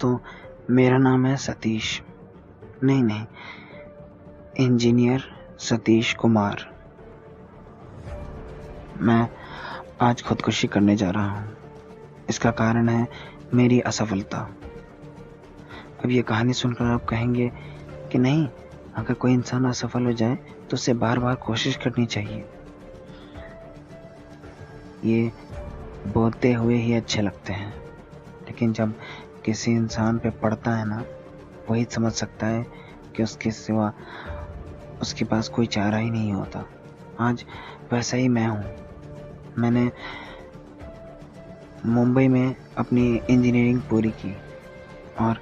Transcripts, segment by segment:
दोस्तों, मेरा नाम है सतीश। नहीं, इंजीनियर सतीश कुमार। मैं आज खुदकुशी करने जा रहा हूँ। इसका कारण है मेरी असफलता। अब ये कहानी सुनकर आप कहेंगे कि नहीं, अगर कोई इंसान असफल हो जाए तो उसे बार बार कोशिश करनी चाहिए। ये बोलते हुए ही अच्छे लगते हैं, लेकिन जब किसी इंसान पे पड़ता है ना, वही समझ सकता है कि उसके सिवा उसके पास कोई चारा ही नहीं होता। आज वैसा ही मैं हूँ। मैंने मुंबई में अपनी इंजीनियरिंग पूरी की और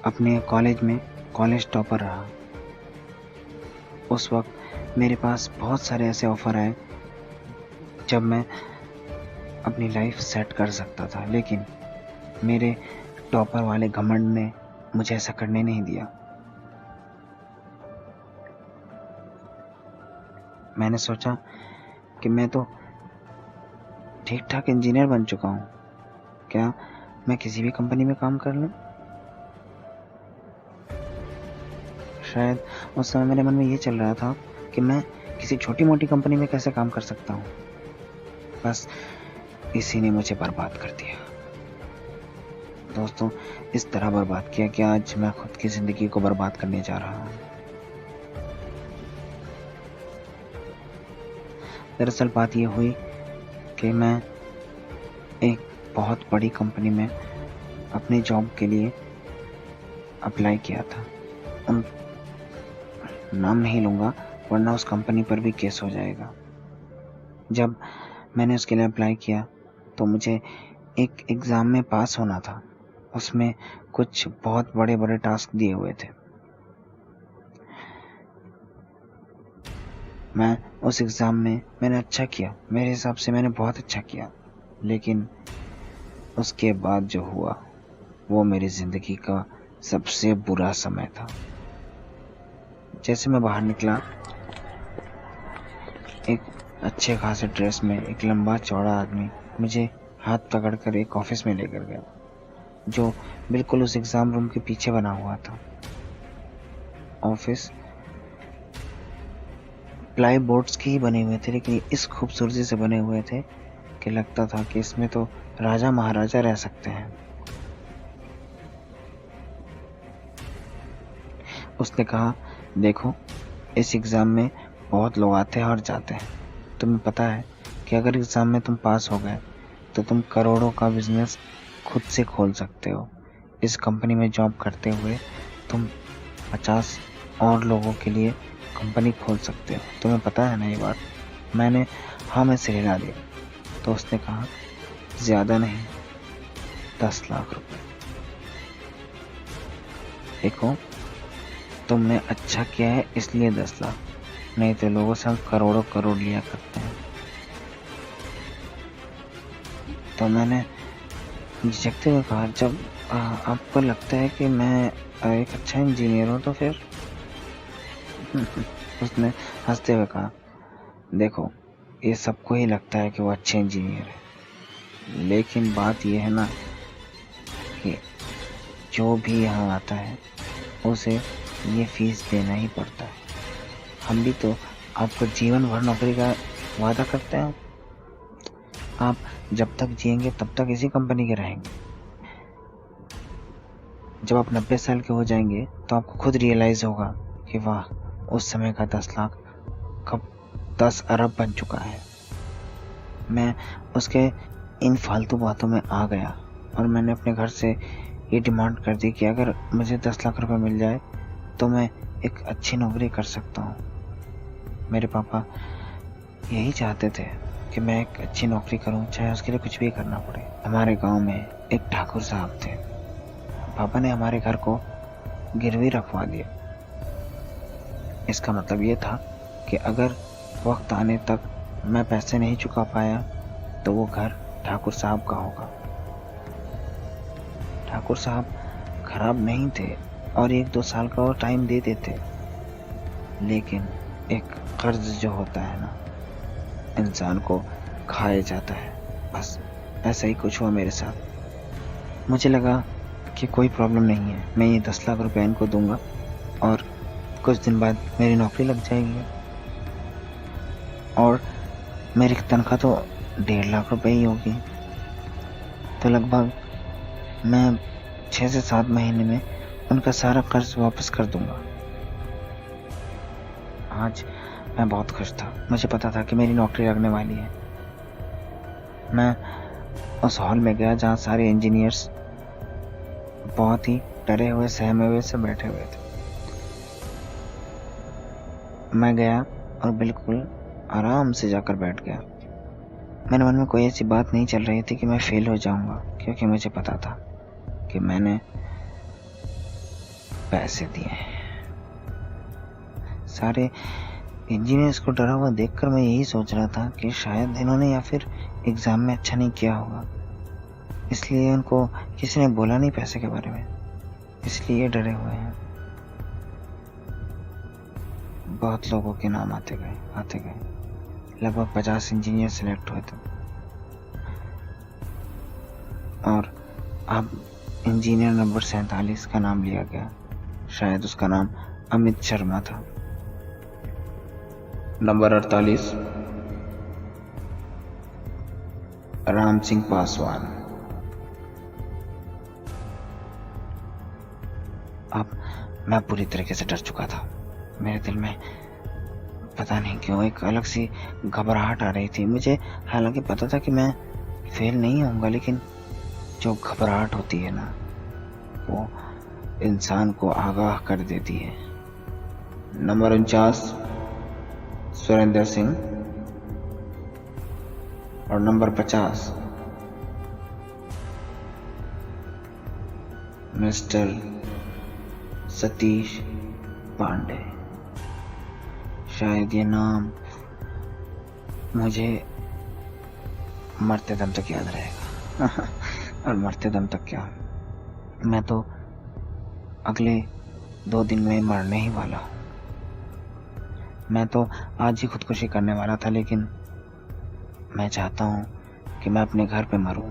अपने कॉलेज में कॉलेज टॉपर रहा। उस वक्त मेरे पास बहुत सारे ऐसे ऑफ़र आए जब मैं अपनी लाइफ सेट कर सकता था, लेकिन मेरे टॉपर वाले घमंड ने मुझे ऐसा करने नहीं दिया। मैंने सोचा कि मैं तो ठीक ठाक इंजीनियर बन चुका हूँ, क्या मैं किसी भी कंपनी में काम कर लूँ? शायद उस समय मेरे मन में ये चल रहा था कि मैं किसी छोटी मोटी कंपनी में कैसे काम कर सकता हूँ। बस इसी ने मुझे बर्बाद कर दिया। दोस्तों, इस तरह बर्बाद किया कि आज मैं खुद की ज़िंदगी को बर्बाद करने जा रहा हूँ। दरअसल बात ये हुई कि मैं एक बहुत बड़ी कंपनी में अपनी जॉब के लिए अप्लाई किया था। उन नाम नहीं लूँगा, वरना उस कंपनी पर भी केस हो जाएगा। जब मैंने उसके लिए अप्लाई किया तो मुझे एक एग्ज़ाम में पास होना था। उसमें कुछ बहुत बड़े बड़े टास्क दिए हुए थे। मैं उस एग्ज़ाम में मैंने अच्छा किया, मेरे हिसाब से मैंने बहुत अच्छा किया, लेकिन उसके बाद जो हुआ वो मेरी ज़िंदगी का सबसे बुरा समय था। जैसे मैं बाहर निकला, एक अच्छे खासे ड्रेस में एक लंबा चौड़ा आदमी मुझे हाथ पकड़कर एक ऑफिस में लेकर गया, जो बिल्कुल उस एग्ज़ाम रूम के पीछे बना हुआ था। ऑफिस प्लाई बोर्ड्स के ही बने हुए थे, लेकिन इस खूबसूरती से बने हुए थे कि लगता था कि इसमें तो राजा महाराजा रह सकते हैं। उसने कहा, देखो, इस एग्ज़ाम में बहुत लोग आते हैं और जाते हैं। तुम्हें पता है कि अगर एग्ज़ाम में तुम पास हो गए तो तुम करोड़ों का बिजनेस खुद से खोल सकते हो। इस कंपनी में जॉब करते हुए तुम 50 और लोगों के लिए कंपनी खोल सकते हो। तुम्हें पता है ना ये बात? मैंने हाँ में सिर हिला दिया। तो उसने कहा, ज़्यादा नहीं, 10 लाख रुपए। देखो, तुमने अच्छा किया है इसलिए 10 लाख, नहीं तो लोगों से हम करोड़ों करोड़ लिया करते हैं। तो मैंने झिझकते हुए कहा, जब आपको लगता है कि मैं एक अच्छा इंजीनियर हूँ तो फिर उसने हंसते हुए कहा, देखो, ये सबको ही लगता है कि वो अच्छे इंजीनियर है, लेकिन बात ये है ना कि जो भी यहाँ आता है उसे ये फीस देना ही पड़ता है। हम भी तो आपको जीवन भर नौकरी का वादा करते हैं। आप जब तक जिएंगे तब तक इसी कंपनी के रहेंगे। जब आप 90 साल के हो जाएंगे तो आपको खुद रियलाइज़ होगा कि वाह, उस समय का 10 लाख कब 10 अरब बन चुका है। मैं उसके इन फालतू बातों में आ गया और मैंने अपने घर से ये डिमांड कर दी कि अगर मुझे 10 लाख रुपए मिल जाए तो मैं एक अच्छी नौकरी कर सकता हूँ। मेरे पापा यही चाहते थे कि मैं एक अच्छी नौकरी करूं, चाहे उसके लिए कुछ भी करना पड़े। हमारे गांव में एक ठाकुर साहब थे। पापा ने हमारे घर को गिरवी रखवा दिया। इसका मतलब ये था कि अगर वक्त आने तक मैं पैसे नहीं चुका पाया तो वो घर ठाकुर साहब का होगा। ठाकुर साहब खराब नहीं थे और 1-2 साल का और टाइम दे देते, लेकिन एक कर्ज जो होता है ना, इंसान को खाए जाता है। बस ऐसा ही कुछ हुआ मेरे साथ। मुझे लगा देखिए कोई प्रॉब्लम नहीं है, मैं ये 10 लाख रुपए इनको दूंगा और कुछ दिन बाद मेरी नौकरी लग जाएगी और मेरी तनख्वाह तो 1.5 लाख रुपए ही होगी। तो लगभग मैं 6 से 7 महीने में उनका सारा कर्ज वापस कर दूंगा। आज मैं बहुत खुश था, मुझे पता था कि मेरी नौकरी लगने वाली है। मैं उस हॉल में गया जहाँ सारे इंजीनियर्स बहुत ही डरे हुए सहमे हुए से बैठे हुए थे। मैं गया और बिल्कुल आराम से जाकर बैठ गया। मेरे मन में कोई ऐसी बात नहीं चल रही थी कि मैं फेल हो जाऊंगा, क्योंकि मुझे पता था कि मैंने पैसे दिए। सारे इंजीनियर्स को डरा हुआ देखकर मैं यही सोच रहा था कि शायद इन्होंने या फिर एग्जाम में अच्छा नहीं किया होगा, इसलिए उनको किसी ने बोला नहीं पैसे के बारे में, इसलिए डरे हुए हैं। बहुत लोगों के नाम आते गए, लगभग 50 इंजीनियर सिलेक्ट हुए थे और अब इंजीनियर नंबर 47 का नाम लिया गया। शायद उसका नाम अमित शर्मा था। नंबर 48 राम सिंह पासवान। अब मैं पूरी तरीके से डर चुका था। मेरे दिल में पता नहीं क्यों एक अलग सी घबराहट आ रही थी। मुझे हालांकि पता था कि मैं फेल नहीं होऊंगा, लेकिन जो घबराहट होती है ना, वो इंसान को आगाह कर देती है। नंबर 49 सुरेंद्र सिंह और नंबर 50 मिस्टर सतीश पांडे। शायद ये नाम मुझे मरते दम तक याद रहेगा। और मरते दम तक क्या, मैं तो अगले 2 दिन में मरने ही वाला हूँ। मैं तो आज ही खुदकुशी करने वाला था, लेकिन मैं चाहता हूँ कि मैं अपने घर पे मरूं।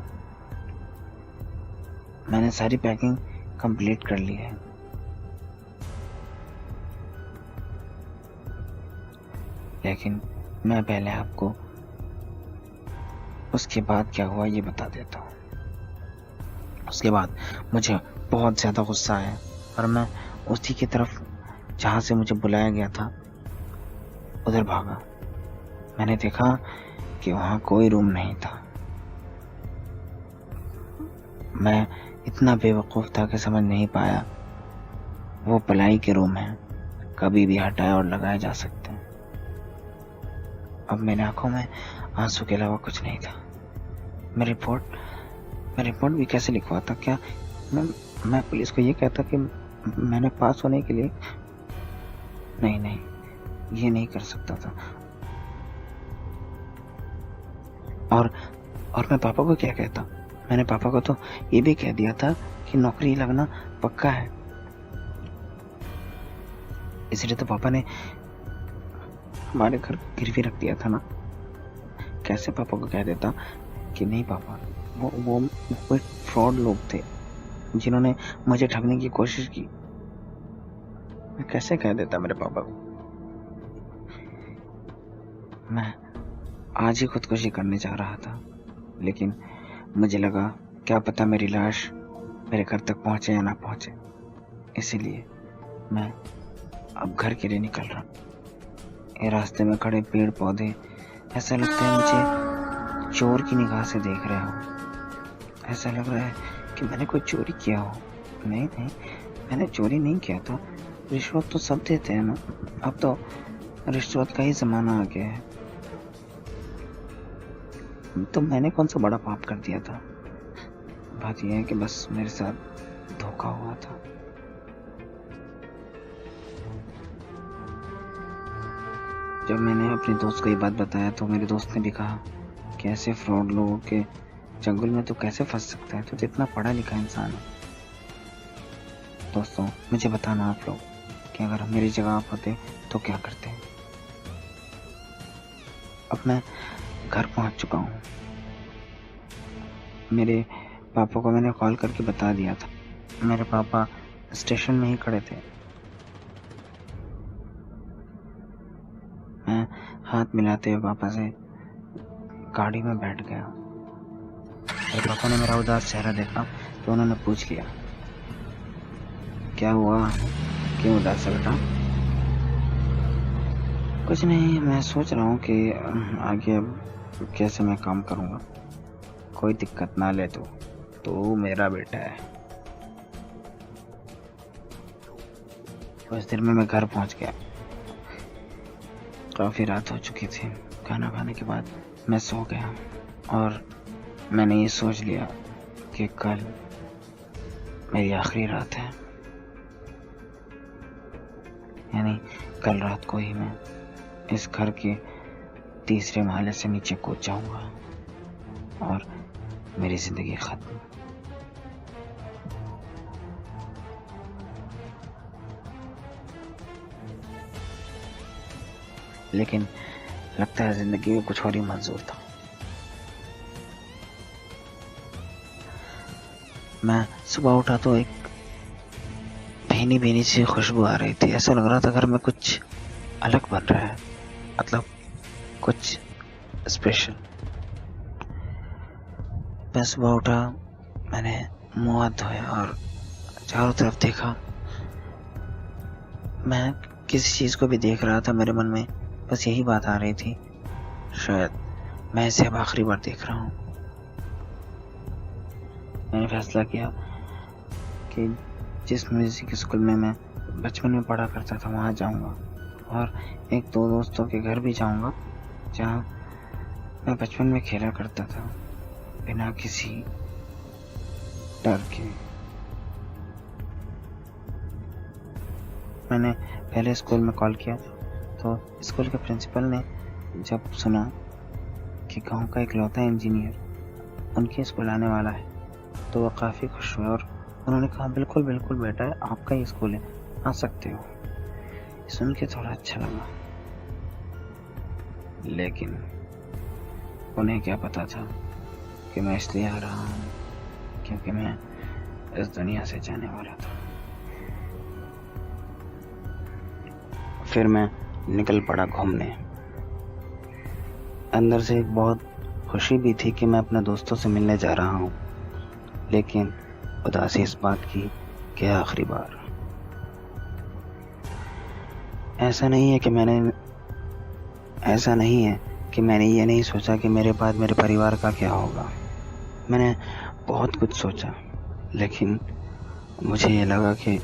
मैंने सारी पैकिंग कंप्लीट कर ली है। लेकिन मैं पहले आपको उसके बाद क्या हुआ ये बता देता हूँ। उसके बाद मुझे बहुत ज़्यादा गुस्सा आया और मैं उसी की तरफ जहाँ से मुझे बुलाया गया था उधर भागा। मैंने देखा कि वहाँ कोई रूम नहीं था। मैं इतना बेवकूफ़ था कि समझ नहीं पाया वो पलाई के रूम है, कभी भी हटाए और लगाए जा सकते हैं। अब मेरी आंखों में आंसू के अलावा कुछ नहीं था। मैं रिपोर्ट भी कैसे लिखवाता? क्या मैं पुलिस को ये कहता कि मैंने पास होने के लिए नहीं, ये नहीं कर सकता था। और मैं पापा को क्या कहता? मैंने पापा को तो ये भी कह दिया था कि नौकरी लगना पक्का है, इसलिए तो पापा ने हमारे घर गिरवी रख दिया था ना। कैसे पापा को कह देता कि नहीं पापा, वो कोई फ्रॉड लोग थे जिन्होंने मुझे ठगने की कोशिश की। मैं कैसे कह देता मेरे पापा को? मैं आज ही खुदकुशी करने जा रहा था, लेकिन मुझे लगा क्या पता मेरी लाश मेरे घर तक पहुंचे या ना पहुंचे, इसीलिए मैं अब घर के लिए निकल रहा। ये रास्ते में खड़े पेड़ पौधे ऐसा लगता है मुझे चोर की निगाह से देख रहे हो। ऐसा लग रहा है कि मैंने कोई चोरी किया हो। नहीं, मैंने चोरी नहीं किया था। रिश्वत तो सब देते हैं ना, अब तो रिश्वत का ही जमाना आ गया है। तो मैंने कौन सा बड़ा पाप कर दिया था? बात यह है कि बस मेरे साथ धोखा हुआ था। जब मैंने अपने दोस्त को ये बात बताया तो मेरे दोस्त ने भी कहा कि ऐसे फ्रॉड लोगों के चंगुल में तो कैसे फंस सकता है, तो इतना पढ़ा लिखा इंसान है। दोस्तों, मुझे बताना आप लोग कि अगर मेरी जगह आप होते तो क्या करते हैं। अब मैं घर पहुंच चुका हूं। मेरे पापा को मैंने कॉल करके बता दिया था मेरे पापा स्टेशन में ही खड़े थे। मैं हाथ मिलाते हुए पापा से गाड़ी में बैठ गया। मेरे पापा ने मेरा उदास चेहरा देखा तो उन्होंने पूछ लिया, क्या हुआ, क्यों उदास है बेटा? कुछ नहीं, मैं सोच रहा हूँ कि आगे अब कैसे मैं काम करूँगा। कोई दिक्कत ना ले तो मेरा बेटा है। कुछ देर में मैं घर पहुँच गया। काफ़ी रात हो चुकी थी। खाना खाने के बाद मैं सो गया और मैंने ये सोच लिया कि कल मेरी आखिरी रात है, यानी कल रात को ही मैं इस घर के तीसरे महले से नीचे कूद जाऊंगा और मेरी जिंदगी खत्म। लेकिन लगता है जिंदगी में कुछ और ही मंजूर था। मैं सुबह उठा तो एक भीनी भीनी सी खुशबू आ रही थी। ऐसा लग रहा था घर में कुछ अलग बन रहा है, मतलब कुछ स्पेशल। मैं सुबह उठा, मैंने मुंह हाथ धोया और चारों तरफ देखा। मैं किसी चीज को भी देख रहा था, मेरे मन में बस यही बात आ रही थी, शायद मैं इसे अब आखिरी बार देख रहा हूँ। मैंने फैसला किया कि जिस म्यूजिक स्कूल में मैं बचपन में पढ़ा करता था वहाँ जाऊँगा और एक दो दोस्तों के घर भी जाऊँगा जहाँ मैं बचपन में खेला करता था बिना किसी डर के। मैंने पहले स्कूल में कॉल किया तो स्कूल के प्रिंसिपल ने जब सुना कि गांव का इकलौता इंजीनियर उनके स्कूल आने वाला है तो वह काफ़ी खुश हुए और उन्होंने कहा, बिल्कुल बिल्कुल बेटा, आपका ही स्कूल है, आ सकते हो। सुन के थोड़ा अच्छा लगा, लेकिन उन्हें क्या पता था कि मैं इसलिए आ रहा हूँ क्योंकि मैं इस दुनिया से जाने वाला था। फिर मैं निकल पड़ा घूमने। अंदर से एक बहुत खुशी भी थी कि मैं अपने दोस्तों से मिलने जा रहा हूँ, लेकिन उदासी इस बात की कि आखिरी बार। ऐसा नहीं है कि मैंने ये नहीं सोचा कि मेरे बाद मेरे परिवार का क्या होगा। मैंने बहुत कुछ सोचा, लेकिन मुझे ये लगा कि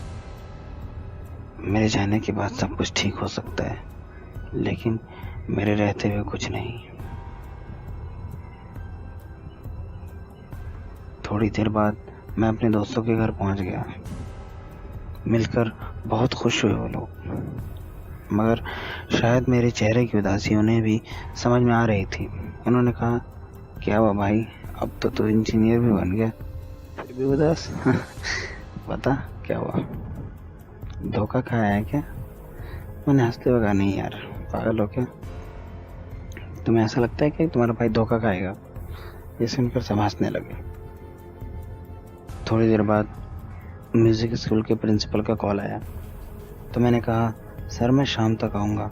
मेरे जाने के बाद सब कुछ ठीक हो सकता है, लेकिन मेरे रहते हुए कुछ नहीं। थोड़ी देर बाद मैं अपने दोस्तों के घर पहुंच गया। मिलकर बहुत खुश हुए वो लोग, मगर शायद मेरे चेहरे की उदासी उन्हें भी समझ में आ रही थी। उन्होंने कहा, क्या हुआ भाई, अब तो तू इंजीनियर भी बन गया, फिर भी उदास? बता क्या हुआ, धोखा खाया है क्या? मैंने हंसते हुए कहा, नहीं यार, पागल हो क्या? तुम्हें ऐसा लगता है कि तुम्हारा भाई धोखा खाएगा? ये सुनकर सब हंसने लगे। थोड़ी देर बाद म्यूजिक स्कूल के प्रिंसिपल का कॉल आया तो मैंने कहा, सर मैं शाम तक आऊँगा।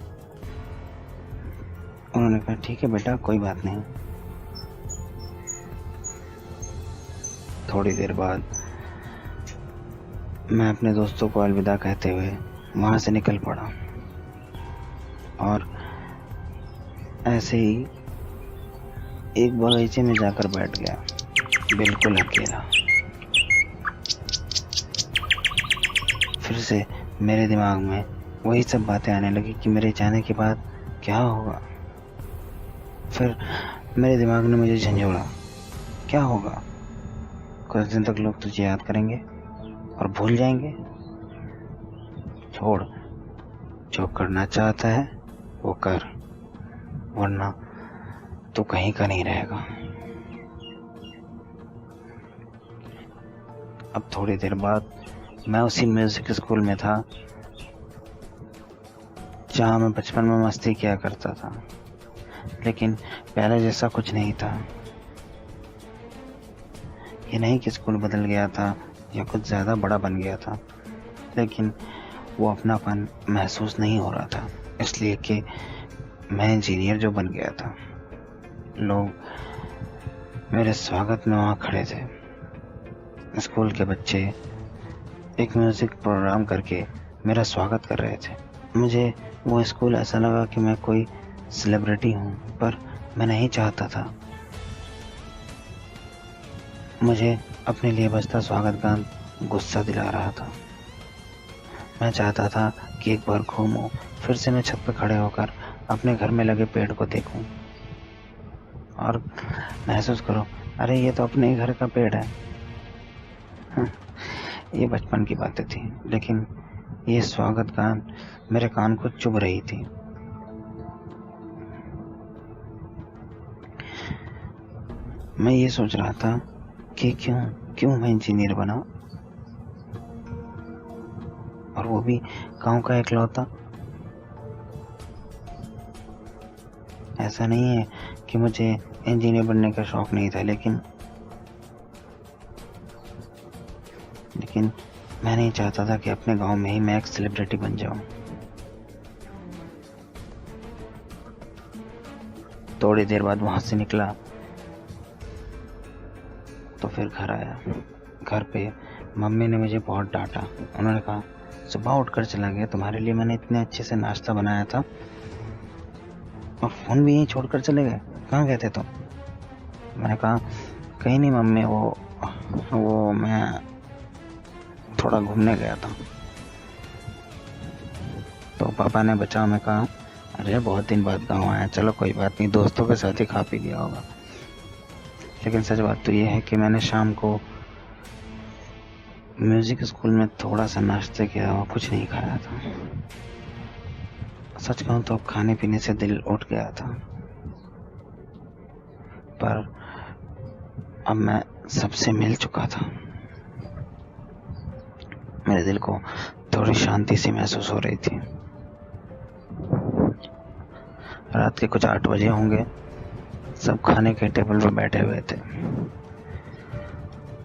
उन्होंने कहा, ठीक है बेटा, कोई बात नहीं। थोड़ी देर बाद मैं अपने दोस्तों को अलविदा कहते हुए वहाँ से निकल पड़ा और ऐसे ही एक बगीचे में जाकर बैठ गया, बिल्कुल अकेला। फिर से मेरे दिमाग में वही सब बातें आने लगी कि मेरे जाने के बाद क्या होगा। फिर मेरे दिमाग ने मुझे झंझोड़ा, क्या होगा? कुछ दिन तक लोग तुझे याद करेंगे और भूल जाएंगे। छोड़, जो करना चाहता है वो कर, वरना तो कहीं का नहीं रहेगा। अब थोड़ी देर बाद मैं उसी म्यूजिक स्कूल में था जहाँ मैं बचपन में मस्ती किया करता था, लेकिन पहले जैसा कुछ नहीं था। ये नहीं कि स्कूल बदल गया था या कुछ ज़्यादा बड़ा बन गया था, लेकिन वो अपनापन महसूस नहीं हो रहा था, इसलिए कि मैं इंजीनियर जो बन गया था। लोग मेरे स्वागत में वहाँ खड़े थे। स्कूल के बच्चे एक म्यूज़िक प्रोग्राम करके मेरा स्वागत कर रहे थे। मुझे वो स्कूल ऐसा लगा कि मैं कोई सेलिब्रिटी हूँ, पर मैं नहीं चाहता था। मुझे अपने लिए बजता स्वागत गान गुस्सा दिला रहा था। मैं चाहता था कि एक बार घूमूं, फिर से मैं छत पर खड़े होकर अपने घर में लगे पेड़ को देखूं और महसूस करूं, अरे ये तो अपने ही घर का पेड़ है। ये बचपन की बातें थी, लेकिन ये स्वागत गान मेरे कान को चुभ रही थी। मैं ये सोच रहा था कि क्यों मैं इंजीनियर बना, और वो भी गांव का इकलौता। ऐसा नहीं है कि मुझे इंजीनियर बनने का शौक नहीं था, लेकिन मैं नहीं चाहता था कि अपने गांव में ही मैं एक सेलिब्रिटी बन जाऊं। थोड़ी देर बाद वहां से निकला तो फिर घर आया। घर पे मम्मी ने मुझे बहुत डांटा। उन्होंने कहा, सुबह उठकर चला गया, तुम्हारे लिए मैंने इतने अच्छे से नाश्ता बनाया था और फोन भी यहीं छोड़कर चले गए, कहाँ गए थे तुम? मैंने कहा, कहीं नहीं मम्मी, वो मैं थोड़ा घूमने गया था। तो पापा ने बचाव में कहा, अरे बहुत दिन बाद गाँव आया, चलो कोई बात नहीं, दोस्तों के साथ ही खा पी लिया होगा। लेकिन सच बात तो ये है कि मैंने शाम को म्यूजिक स्कूल में थोड़ा सा नाश्ते किया और कुछ नहीं खाया था। सच कहूं तो अब खाने पीने से दिल उठ गया था, पर अब मैं सबसे मिल चुका था। मेरे दिल को थोड़ी शांति सी महसूस हो रही थी। रात के कुछ 8 बजे होंगे। सब खाने के टेबल पर बैठे हुए थे।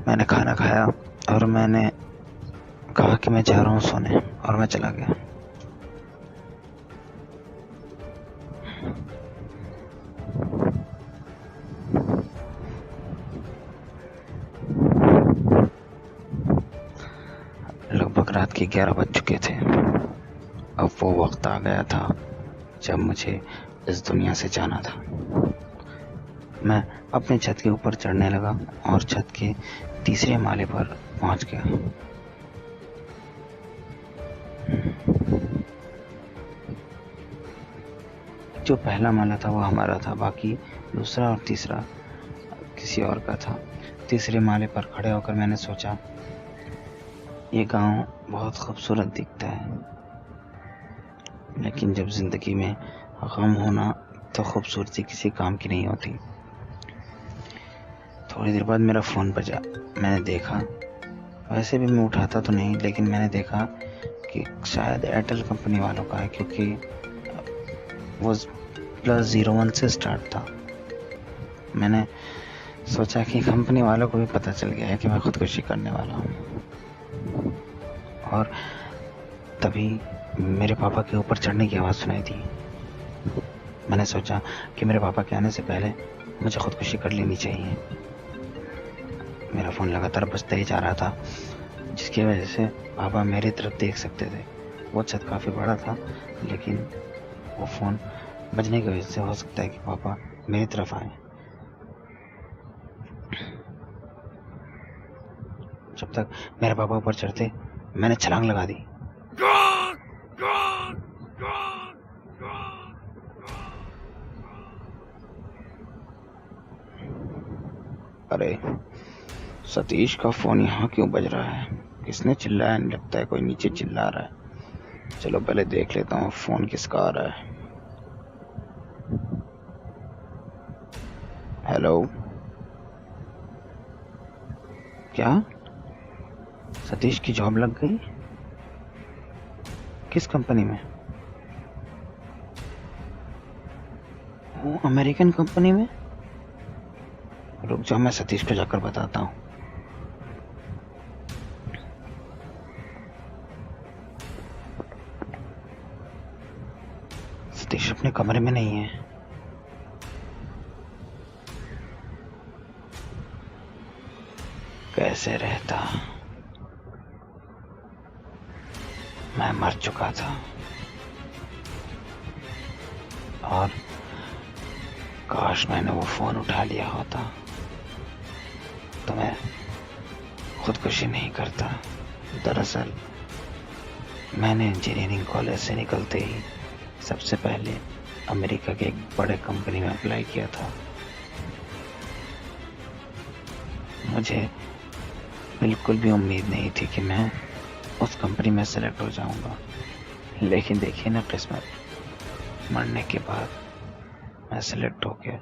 मैंने खाना खाया और मैंने कहा कि मैं जा रहा हूँ सोने, और मैं चला गया। लगभग रात के 11 बज चुके थे। अब वो वक्त आ गया था जब मुझे इस दुनिया से जाना था। मैं अपने छत के ऊपर चढ़ने लगा और छत के तीसरे माले पर पहुंच गया। जो पहला माला था वो हमारा था, बाकी दूसरा और तीसरा किसी और का था। तीसरे माले पर खड़े होकर मैंने सोचा, ये गांव बहुत खूबसूरत दिखता है, लेकिन जब जिंदगी में गम होना तो खूबसूरती किसी काम की नहीं होती। थोड़ी देर बाद मेरा फ़ोन बजा। मैंने देखा, वैसे भी मैं उठाता तो नहीं, लेकिन मैंने देखा कि शायद एयरटेल कंपनी वालों का है, क्योंकि वो +01 से स्टार्ट था। मैंने सोचा कि कंपनी वालों को भी पता चल गया है कि मैं खुदकुशी करने वाला हूँ, और तभी मेरे पापा के ऊपर चढ़ने की आवाज़ सुनाई दी। मैंने सोचा कि मेरे पापा के आने से पहले मुझे खुदकुशी कर लेनी चाहिए। मेरा फ़ोन लगातार बजता ही जा रहा था, जिसकी वजह से पापा मेरी तरफ देख सकते थे। वो छत काफ़ी बड़ा था, लेकिन वो फ़ोन बजने की वजह से हो सकता है कि पापा मेरी तरफ आए। जब तक मेरे पापा ऊपर चढ़ते, मैंने छलांग लगा दी। अरे सतीश का फोन यहाँ क्यों बज रहा है? किसने चिल्लाया? नहीं, लगता है कोई नीचे चिल्ला रहा है। चलो पहले देख लेता हूँ फोन किसका आ रहा है। हेलो, क्या सतीश की जॉब लग गई? किस कंपनी में? वो अमेरिकन कंपनी में? रुक जाओ, मैं सतीश को जाकर बताता हूँ। सतीश अपने कमरे में नहीं है। कैसे रहता, मैं मर चुका था और काश मैंने वो फोन उठा लिया होता तो मैं खुदकुशी नहीं करता। दरअसल मैंने इंजीनियरिंग कॉलेज से निकलते ही सबसे पहले अमेरिका के एक बड़े कंपनी में अप्लाई किया था। मुझे बिल्कुल भी उम्मीद नहीं थी कि मैं उस कंपनी में सेलेक्ट हो जाऊंगा, लेकिन देखिए ना किस्मत, मरने के बाद मैं सेलेक्ट हो गया।